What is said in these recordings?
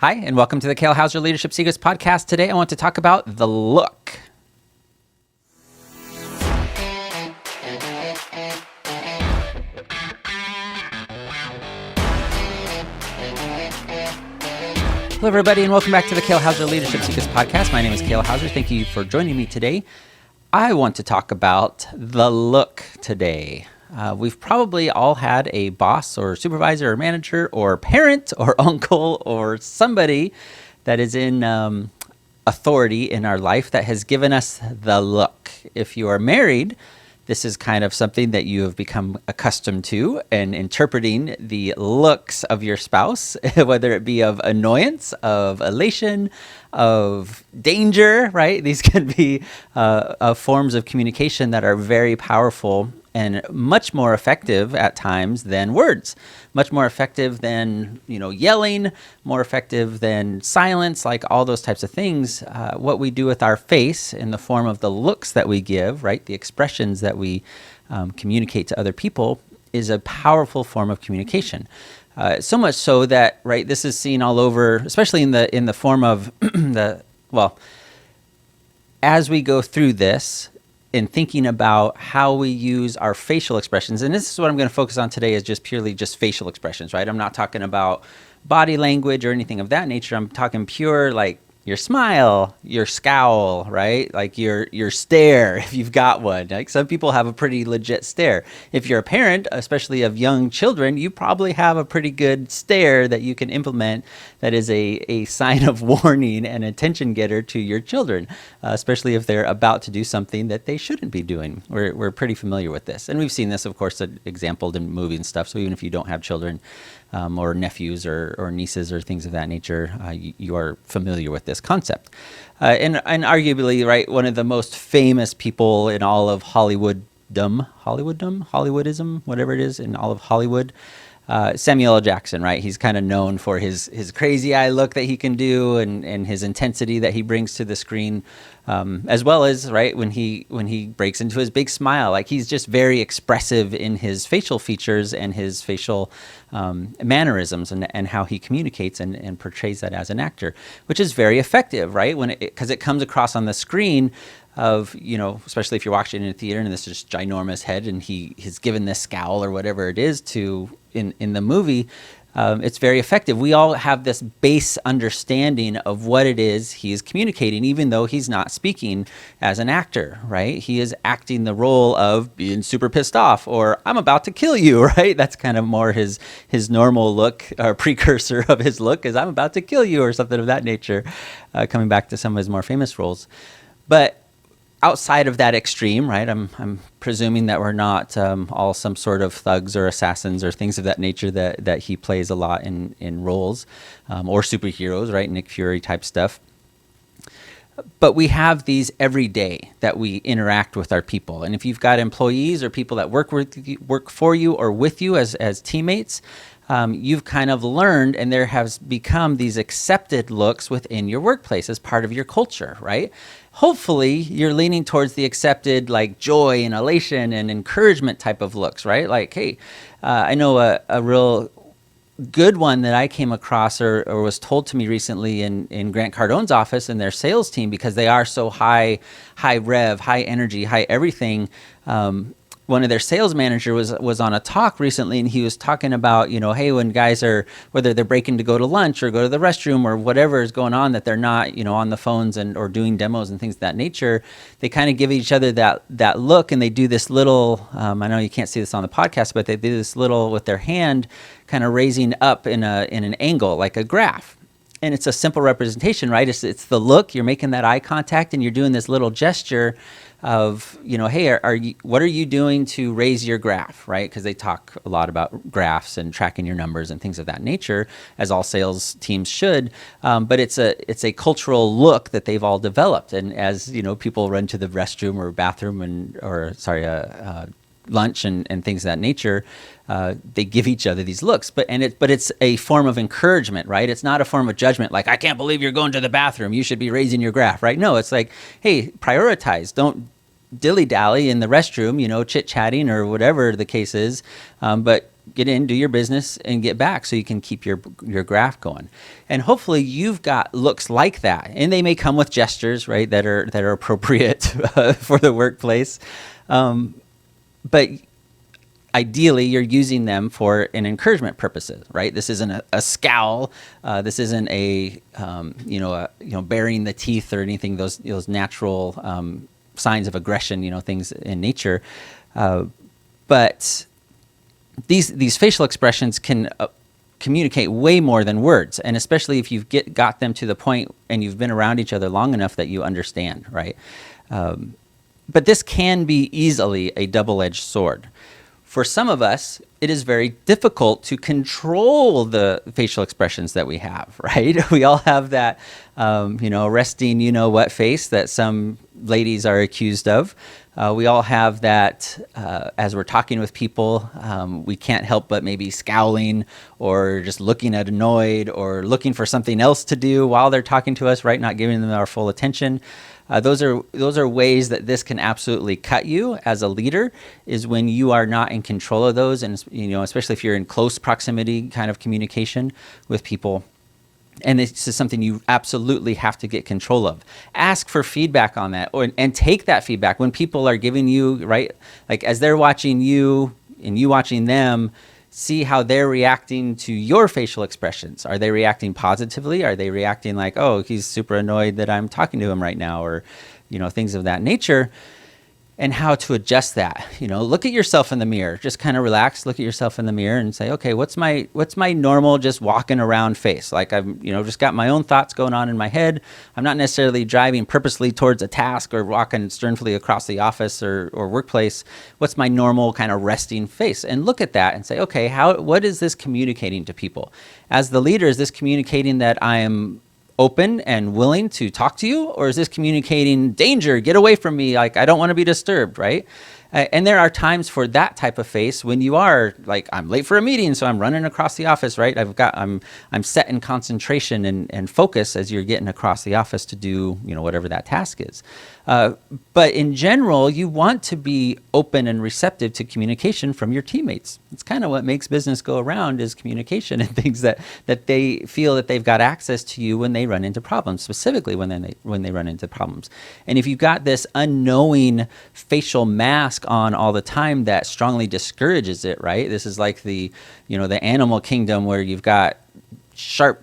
Hi, and welcome to the Kale Houser Leadership Secrets podcast. Today, I want to talk about the look. Hello, everybody, and welcome back to the Kale Houser Leadership Secrets podcast. My name is Kale Houser. Thank you for joining me today. I want to talk about the look today. We've probably all had a boss or supervisor or manager or parent or uncle or somebody that is in authority in our life that has given us the look. If you are married, this is kind of something that you have become accustomed to and interpreting the looks of your spouse, whether it be of annoyance, of elation, of danger, right? These can be forms of communication that are very powerful and much more effective at times than words, much more effective than, yelling, more effective than silence, like all those types of things. What we do with our face in the form of the looks that we give, right, the expressions that we communicate to other people is a powerful form of communication. So much so that, right, this is seen all over, especially in the form of as we go through this, in thinking about how we use our facial expressions. And this is what I'm going to focus on today, is just purely facial expressions, right? I'm not talking about body language or anything of that nature. I'm talking pure, like your smile, your scowl, right? Like your stare, if you've got one. Like some people have a pretty legit stare. If you're a parent, especially of young children, you probably have a pretty good stare that you can implement that is a sign of warning and attention getter to your children, especially if they're about to do something that they shouldn't be doing. We're pretty familiar with this. And we've seen this, of course, exampled in movies and stuff. So even if you don't have children or nephews or nieces or things of that nature, you are familiar with this concept. And arguably, right, one of the most famous people in all of Hollywoodism, whatever it is, in all of Hollywood, Samuel L. Jackson, right? He's kind of known for his crazy eye look that he can do and his intensity that he brings to the screen, as well as, right, when he breaks into his big smile. Like he's just very expressive in his facial features and his facial mannerisms and how he communicates and portrays that as an actor, which is very effective, right? Because it comes across on the screen of, especially if you're watching in a theater and this is just ginormous head and he's given this scowl or whatever it is in the movie, it's very effective. We all have this base understanding of what it is he is communicating, even though he's not speaking as an actor, right? He is acting the role of being super pissed off or I'm about to kill you, right? That's kind of more his normal look or precursor of his look is I'm about to kill you or something of that nature, coming back to some of his more famous roles. But outside of that extreme, right, I'm presuming that we're not all some sort of thugs or assassins or things of that nature that he plays a lot in roles, or superheroes, right, Nick Fury type stuff. But we have these every day that we interact with our people. And if you've got employees or people that work for you or with you as teammates, you've kind of learned, and there has become these accepted looks within your workplace as part of your culture, right? Hopefully, you're leaning towards the accepted, like joy and elation and encouragement type of looks, right? Like, hey, I know a real good one that I came across or was told to me recently in Grant Cardone's office and their sales team, because they are so high rev, high energy, high everything. One of their sales managers was on a talk recently, and he was talking about, hey, when guys are, whether they're breaking to go to lunch or go to the restroom or whatever is going on, that they're not, on the phones or doing demos and things of that nature, they kind of give each other that look, and they do this little, I know you can't see this on the podcast, but they do this little with their hand kind of raising up in an angle, like a graph. And it's a simple representation, right? It's the look, you're making that eye contact, and you're doing this little gesture of, hey, what are you doing to raise your graph, right? Because they talk a lot about graphs and tracking your numbers and things of that nature, as all sales teams should. But it's a cultural look that they've all developed. And as people run to the restroom or bathroom lunch and things of that nature, they give each other these looks, but it's a form of encouragement, right? It's not a form of judgment, like, I can't believe you're going to the bathroom, you should be raising your graph, right? No, it's like, hey, prioritize, don't dilly-dally in the restroom, chit-chatting or whatever the case is, but get in, do your business, and get back so you can keep your graph going. And hopefully you've got looks like that. And they may come with gestures, right, that are appropriate for the workplace. But ideally, you're using them for an encouragement purposes, right? This isn't a scowl. This isn't baring the teeth or anything. Those natural signs of aggression, things in nature. But these facial expressions can communicate way more than words, and especially if you've got them to the point and you've been around each other long enough that you understand, right? But this can be easily a double-edged sword. For some of us, it is very difficult to control the facial expressions that we have, right? We all have that, resting, what face that some ladies are accused of. We all have that as we're talking with people, we can't help but maybe scowling or just looking at annoyed or looking for something else to do while they're talking to us, right? Not giving them our full attention. Those are ways that this can absolutely cut you as a leader, is when you are not in control of those, and especially if you're in close proximity kind of communication with people. And this is something you absolutely have to get control of. Ask for feedback on that, and take that feedback when people are giving you, right, like as they're watching you and you watching them. See how they're reacting to your facial expressions. Are they reacting positively? Are they reacting like, oh, he's super annoyed that I'm talking to him right now, or, things of that nature, and how to adjust that. Look at yourself in the mirror. Just kind of relax, look at yourself in the mirror and say, okay, what's my normal just walking around face? Like I've, just got my own thoughts going on in my head. I'm not necessarily driving purposely towards a task or walking sternly across the office or workplace. What's my normal kind of resting face? And look at that and say, okay, what is this communicating to people? As the leader, is this communicating that I am open and willing to talk to you, or is this communicating danger, get away from me, like I don't want to be disturbed, right? And there are times for that type of face when you are like, I'm late for a meeting, so I'm running across the office, right? I'm set in concentration and focus as you're getting across the office to do, whatever that task is. But in general, you want to be open and receptive to communication from your teammates. It's kind of what makes business go around, is communication and things that they feel that they've got access to you when they run into problems, specifically when they run into problems. And if you've got this unknowing facial mask on all the time, that strongly discourages it, right? This is like the animal kingdom where you've got sharp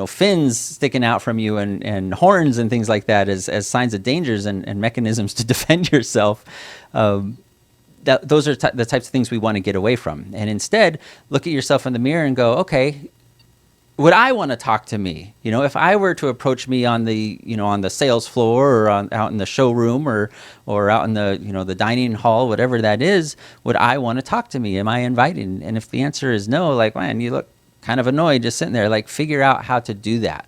fins sticking out from you and horns and things like that as signs of dangers and mechanisms to defend yourself. Those are the types of things we want to get away from. And instead, look at yourself in the mirror and go, okay, would I want to talk to me? If I were to approach me on the, on the sales floor or out in the showroom or out in the, the dining hall, whatever that is, would I want to talk to me? Am I inviting? And if the answer is no, like, man, you look kind of annoyed just sitting there, like figure out how to do that.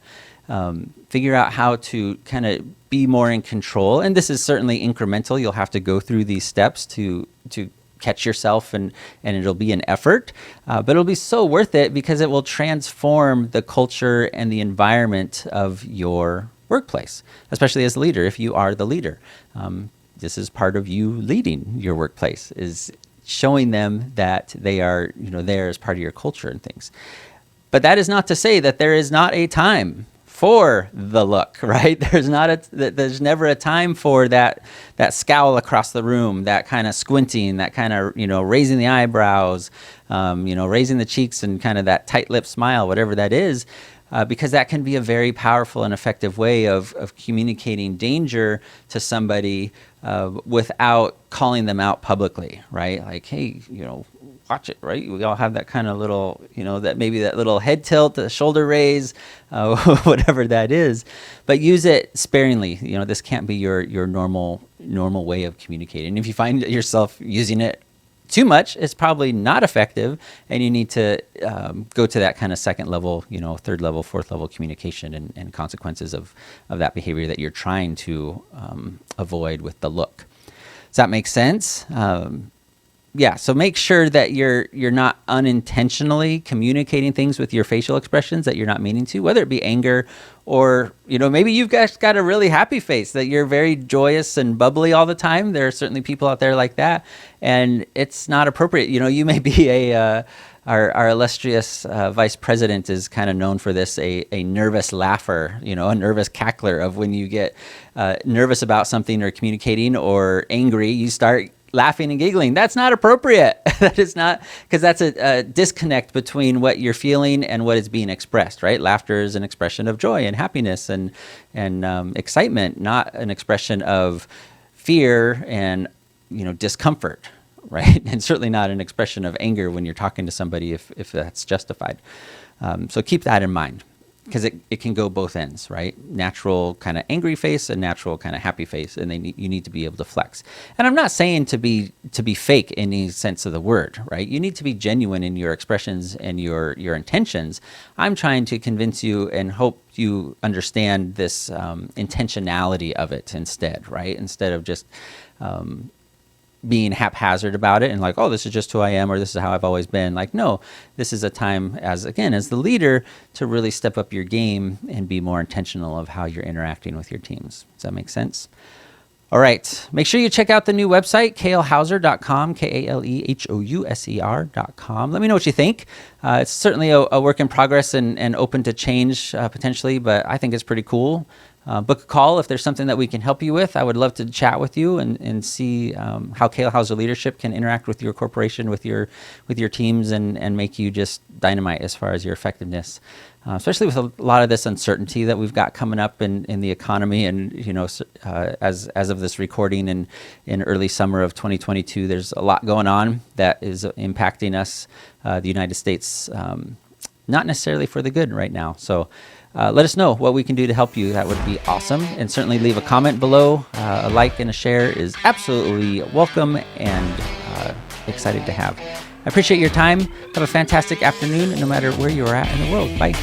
Figure out how to kind of be more in control. And this is certainly incremental. You'll have to go through these steps to catch yourself, and it'll be an effort, but it'll be so worth it because it will transform the culture and the environment of your workplace, especially as a leader, if you are the leader. This is part of you leading your workplace, is showing them that they are, there as part of your culture and things. But that is not to say that there is not a time for the look, right? There's never a time for that scowl across the room, that kind of squinting, that kind of, raising the eyebrows, raising the cheeks and kind of that tight-lipped smile, whatever that is, because that can be a very powerful and effective way of communicating danger to somebody without calling them out publicly, right? Like, hey, watch it, right? We all have that kind of little, that maybe that little head tilt, the shoulder raise, whatever that is, but use it sparingly. This can't be your normal way of communicating. If you find yourself using it too much, it's probably not effective, and you need to go to that kind of second level, third level, fourth level communication and consequences of that behavior that you're trying to avoid with the look. Does that make sense? yeah, so make sure that you're not unintentionally communicating things with your facial expressions that you're not meaning to, whether it be anger or, maybe you've guys got a really happy face, that you're very joyous and bubbly all the time. There are certainly people out there like that, and it's not appropriate. You may be our illustrious vice president is kind of known for this, a nervous laugher, a nervous cackler of when you get nervous about something or communicating or angry, you start laughing and giggling. That's not appropriate. That is not, because that's a disconnect between what you're feeling and what is being expressed, right? Laughter is an expression of joy and happiness and excitement, not an expression of fear and discomfort, right? And certainly not an expression of anger when you're talking to somebody if that's justified. So keep that in mind, because it can go both ends, right? Natural kind of angry face and natural kind of happy face, and you need to be able to flex. And I'm not saying to be fake in any sense of the word, right? You need to be genuine in your expressions and your intentions. I'm trying to convince you and hope you understand this intentionality of it instead, right? Instead of just being haphazard about it and like, oh, this is just who I am, or this is how I've always been. Like, no, this is a time as the leader to really step up your game and be more intentional of how you're interacting with your teams. Does that make sense? All right. Make sure you check out the new website, kalehouser.com, KALEHOUSER.com. Let me know what you think. It's certainly a work in progress and open to change potentially, but I think it's pretty cool. Book a call if there's something that we can help you with. I would love to chat with you and see how Kale Houser Leadership can interact with your corporation, with your teams, and make you just dynamite as far as your effectiveness. Especially with a lot of this uncertainty that we've got coming up in the economy, and as of this recording in early summer of 2022, there's a lot going on that is impacting us, the United States, not necessarily for the good right now. So let us know what we can do to help you. That would be awesome. And certainly leave a comment below. A like and a share is absolutely welcome and excited to have. I appreciate your time. Have a fantastic afternoon, no matter where you are at in the world. Bye.